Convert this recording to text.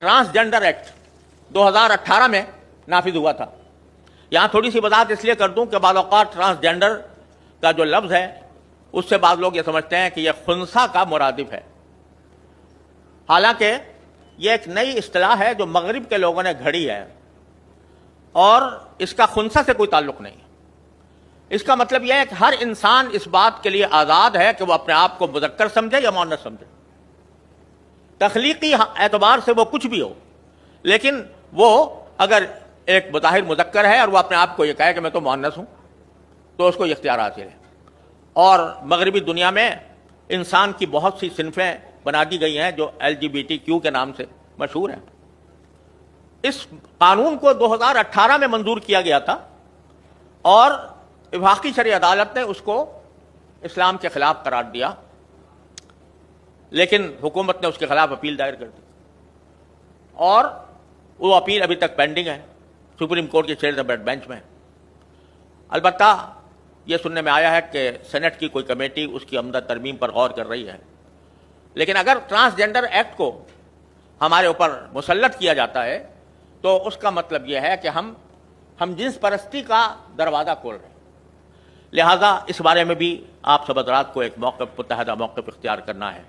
Transgender act 2018 में नाफिज हुआ था। यहां थोड़ी सी वजाहत इसलिए कर दूं कि बाद औक़ात ट्रांसजेंडर का जो लफ्ज़ है उससे बाद लोग ये समझते हैं कि यह खुन्सा का मुरादिफ है। हालांकि यह एक नई इस्तिलाह है जो मगरिब के लोगों ने घड़ी है और इसका खुन्सा से कोई ताल्लुक नहीं। इसका मतलब यह है कि हर इंसान इस बात के लिए आज़ाद है कि वह अपने आप को मुज़क्कर समझे या मुअन्नस समझे। तख्लीकी एतबार से वो कुछ भी हो, लेकिन वो अगर एक बज़ाहिर मुज़क्कर है और वो अपने आप को ये कहे कि मैं तो मुअन्नस हूं, तो उसको इख्तियार हासिल है। और मगरबी दुनिया में इंसान की बहुत सी सिनफें बना दी गई हैं जो LGBTQ के नाम से मशहूर हैं। इस कानून को 2018 में मंजूर किया गया था और वफाकी शरई अदालत ने उसको इस्लाम के खिलाफ करार दिया, लेकिन हुकूमत ने उसके खिलाफ अपील दायर कर दी और वो अपील अभी तक पेंडिंग है, सुप्रीम कोर्ट के चेयर बेड बेंच में। अलबत्ता ये सुनने में आया है कि सेनेट की कोई कमेटी उसकी आमदा तरमीम पर गौर कर रही है। लेकिन अगर ट्रांसजेंडर एक्ट को हमारे ऊपर मुसल्लत किया जाता है तो उसका मतलब यह है कि हम जिन्स परस्ती का दरवाज़ा खोल रहे हैं। लिहाजा इस बारे में भी आप सब हज़रात को एक मौक़िफ़, मुत्तहदा मौक़िफ़ इख्तियार करना है।